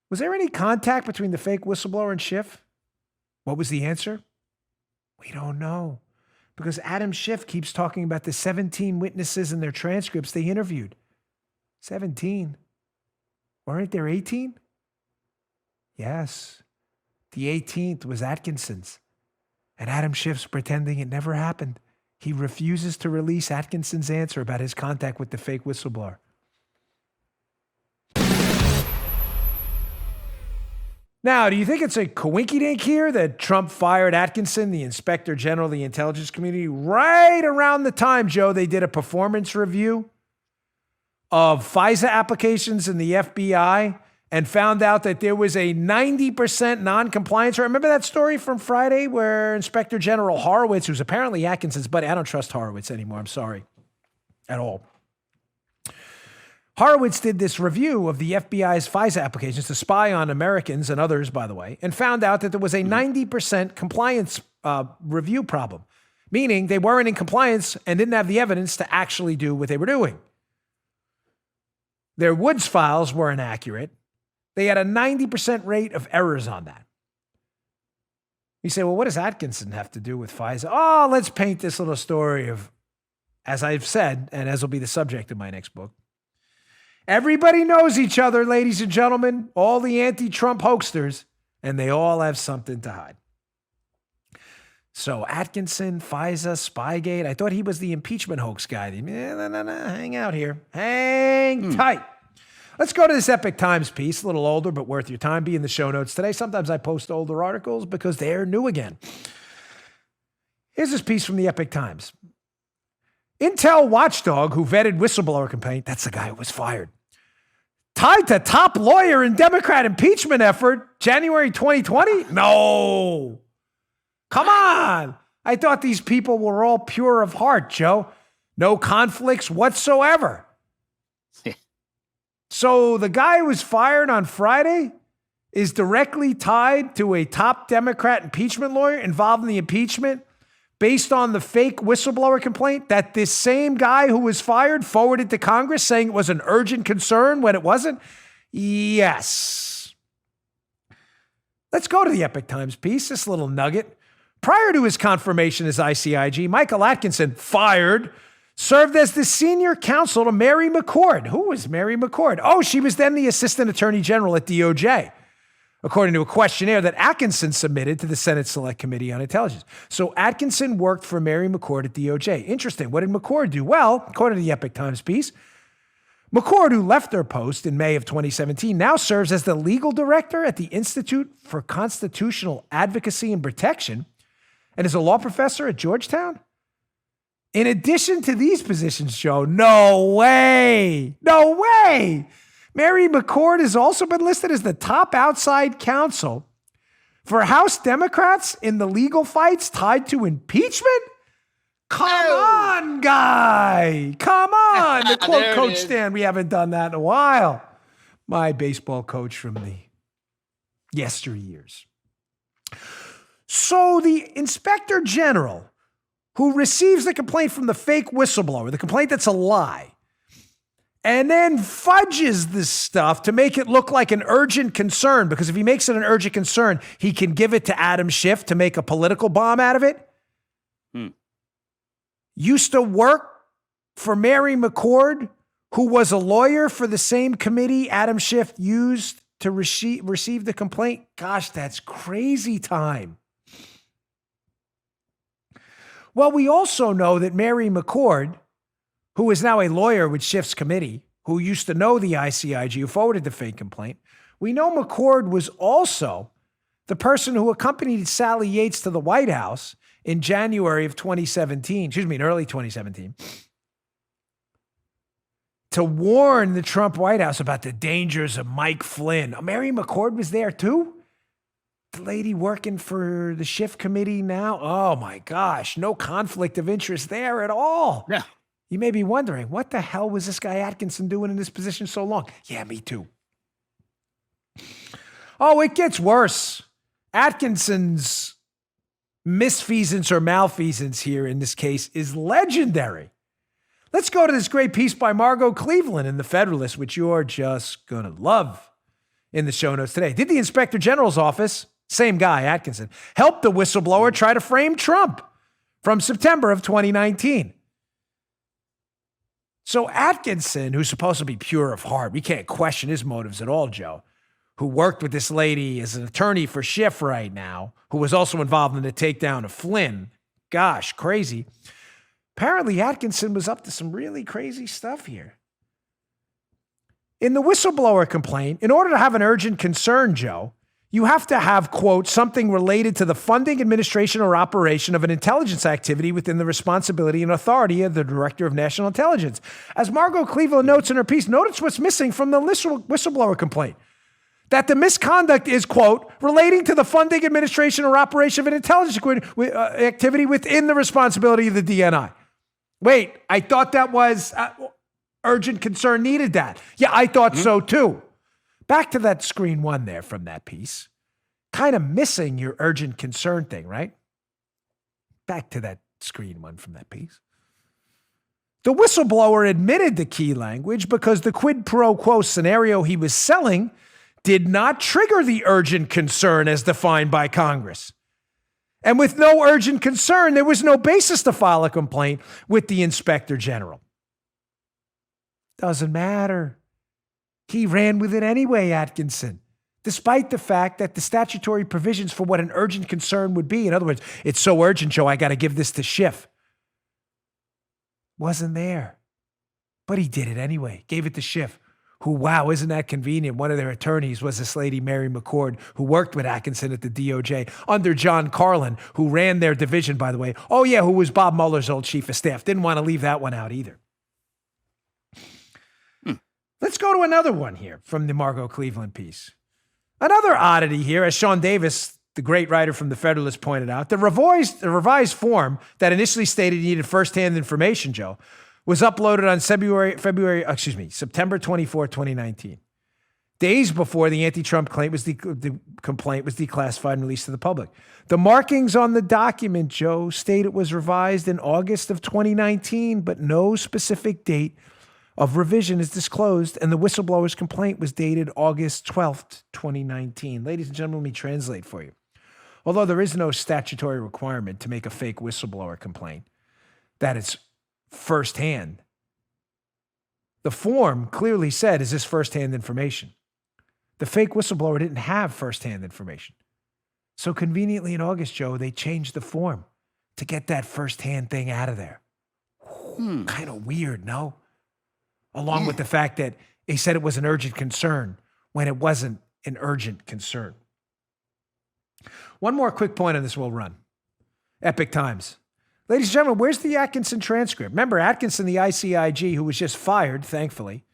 Was there any contact between the fake whistleblower and Schiff? What was the answer? We don't know. Because Adam Schiff keeps talking about the 17 witnesses and their transcripts they interviewed. 17. Weren't there 18? Yes. The 18th was Atkinson's. And Adam Schiff's pretending it never happened. He refuses to release Atkinson's answer about his contact with the fake whistleblower. Now, do you think it's a coinkydink here that Trump fired Atkinson, the inspector general of the intelligence community, right around the time, Joe, they did a performance review of FISA applications in the FBI and found out that there was a 90% non-compliance rate? Remember that story from Friday where Inspector General Horowitz, who's apparently Atkinson's buddy, I don't trust Horowitz anymore, I'm sorry, at all. Horowitz did this review of the FBI's FISA applications to spy on Americans and others, by the way, and found out that there was a 90% compliance review problem, meaning they weren't in compliance and didn't have the evidence to actually do what they were doing. Their Woods files were inaccurate. They had a 90% rate of errors on that. You say, well, what does Atkinson have to do with FISA? Oh, let's paint this little story of, as I've said, and as will be the subject of my next book, everybody knows each other, ladies and gentlemen, all the anti-Trump hoaxsters, and they all have something to hide. So Atkinson, FISA, Spygate, I thought he was the impeachment hoax guy. No, hang out here. Hang tight. Let's go to this Epoch Times piece, a little older, but worth your time. Be in the show notes today. Sometimes I post older articles because they're new again. Here's this piece from the Epoch Times. Intel watchdog who vetted whistleblower complaint, that's the guy who was fired, tied to top lawyer in Democrat impeachment effort, January 2020? No. Come on. I thought these people were all pure of heart, Joe. No conflicts whatsoever. So the guy who was fired on Friday is directly tied to a top Democrat impeachment lawyer involved in the impeachment based on the fake whistleblower complaint that this same guy who was fired forwarded to Congress saying it was an urgent concern when it wasn't? Yes. Let's go to the Epoch Times piece, this little nugget. Prior to his confirmation as ICIG, Michael Atkinson, fired, served as the senior counsel to Mary McCord. Who was Mary McCord? Oh, she was then the assistant attorney general at DOJ, according to a questionnaire that Atkinson submitted to the Senate Select Committee on Intelligence. So Atkinson worked for Mary McCord at DOJ. Interesting. What did McCord do? Well, according to the Epoch Times piece, McCord, who left her post in May of 2017, now serves as the legal director at the Institute for Constitutional Advocacy and Protection and is a law professor at Georgetown. In addition to these positions, Joe, no way. Mary McCord has also been listed as the top outside counsel for House Democrats in the legal fights tied to impeachment? Come on, guy. Come on. The quote Coach Stan, we haven't done that in a while. My baseball coach from the yesteryears. So the inspector general who receives the complaint from the fake whistleblower, the complaint that's a lie, and then fudges this stuff to make it look like an urgent concern, because if he makes it an urgent concern, he can give it to Adam Schiff to make a political bomb out of it. Used to work for Mary McCord, who was a lawyer for the same committee Adam Schiff used to receive the complaint. Gosh, that's crazy time. Well, we also know that Mary McCord, who is now a lawyer with Schiff's committee, who used to know the ICIG, who forwarded the fake complaint, we know McCord was also the person who accompanied Sally Yates to the White House in January of 2017, in early 2017, to warn the Trump White House about the dangers of Mike Flynn. Mary McCord was there too? The lady working for the Schiff committee now? Oh my gosh, no conflict of interest there at all. Yeah. You may be wondering, what the hell was this guy Atkinson doing in this position so long? Yeah, me too. Oh, it gets worse. Atkinson's misfeasance or malfeasance here in this case is legendary. Let's go to this great piece by Margot Cleveland in The Federalist, which you're just going to love. in the show notes today. Did the Inspector General's office, same guy, Atkinson, help the whistleblower try to frame Trump from September of 2019? So Atkinson, who's supposed to be pure of heart, we can't question his motives at all, Joe, who worked with this lady as an attorney for Schiff right now, who was also involved in the takedown of Flynn. Gosh, crazy. Apparently, Atkinson was up to some really crazy stuff here. In the whistleblower complaint, in order to have an urgent concern, Joe, you have to have, quote, something related to the funding, administration, or operation of an intelligence activity within the responsibility and authority of the Director of National Intelligence. As Margot Cleveland notes in her piece, notice what's missing from the whistleblower complaint. That the misconduct is, quote, relating to the funding, administration, or operation of an intelligence activity within the responsibility of the DNI. Wait, I thought that was urgent concern needed that. Yeah, I thought so too. Back to that screen one there from that piece. Kind of missing your urgent concern thing, right? Back to that screen one from that piece. The whistleblower admitted the key language because the quid pro quo scenario he was selling did not trigger the urgent concern as defined by Congress. And with no urgent concern, there was no basis to file a complaint with the Inspector General. Doesn't matter. He ran with it anyway, Atkinson, despite the fact that the statutory provisions for what an urgent concern would be, in other words, it's so urgent, Joe, I got to give this to Schiff, wasn't there. But he did it anyway, gave it to Schiff, who, wow, isn't that convenient? One of their attorneys was this lady, Mary McCord, who worked with Atkinson at the DOJ under John Carlin, who ran their division, by the way. Oh, yeah, who was Bob Mueller's old chief of staff. Didn't want to leave that one out either. Let's go to another one here from the Margot Cleveland piece. Another oddity here, as Sean Davis, the great writer from The Federalist, pointed out, the revised form that initially stated you needed firsthand information, Joe, was uploaded on September 24, 2019. Days before the anti-Trump complaint was declassified and released to the public. The markings on the document, Joe, state it was revised in August of 2019, but no specific date of revision is disclosed, and the whistleblower's complaint was dated August 12th, 2019. Ladies and gentlemen, let me translate for you. Although there is no statutory requirement to make a fake whistleblower complaint, that it's firsthand, the form clearly said, is this firsthand information? The fake whistleblower didn't have firsthand information. So conveniently in August, Joe, they changed the form to get that firsthand thing out of there. Kind of weird, no? Along with the fact that they said it was an urgent concern when it wasn't an urgent concern. One more quick point on this we'll run. Epic Times. Ladies and gentlemen, where's the Atkinson transcript? Remember, Atkinson, the ICIG, who was just fired, thankfully,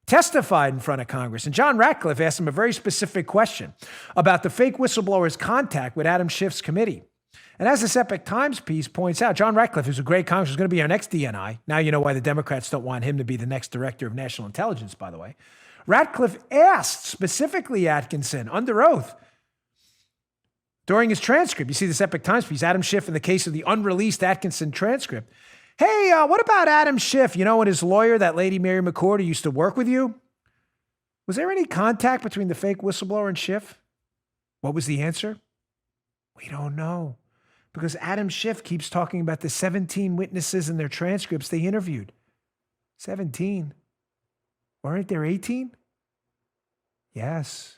testified in front of Congress. And John Ratcliffe asked him a very specific question about the fake whistleblower's contact with Adam Schiff's committee. And as this Epic Times piece points out, John Ratcliffe, who's a great congressman, is going to be our next DNI. Now you know why the Democrats don't want him to be the next director of national intelligence, by the way. Ratcliffe asked specifically Atkinson under oath during his transcript. You see this Epic Times piece, Adam Schiff in the case of the unreleased Atkinson transcript. Hey, what about Adam Schiff? You know, and his lawyer, that lady Mary McCord, who used to work with you? Was there any contact between the fake whistleblower and Schiff? What was the answer? We don't know. Because Adam Schiff keeps talking about the 17 witnesses and their transcripts they interviewed. 17. Weren't there 18? Yes.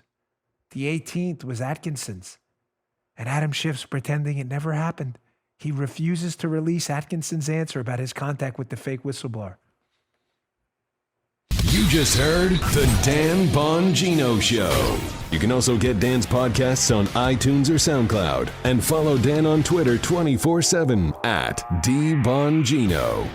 The 18th was Atkinson's. And Adam Schiff's pretending it never happened. He refuses to release Atkinson's answer about his contact with the fake whistleblower. You just heard The Dan Bongino Show. You can also get Dan's podcasts on iTunes or SoundCloud. And follow Dan on Twitter 24/7 @DBongino.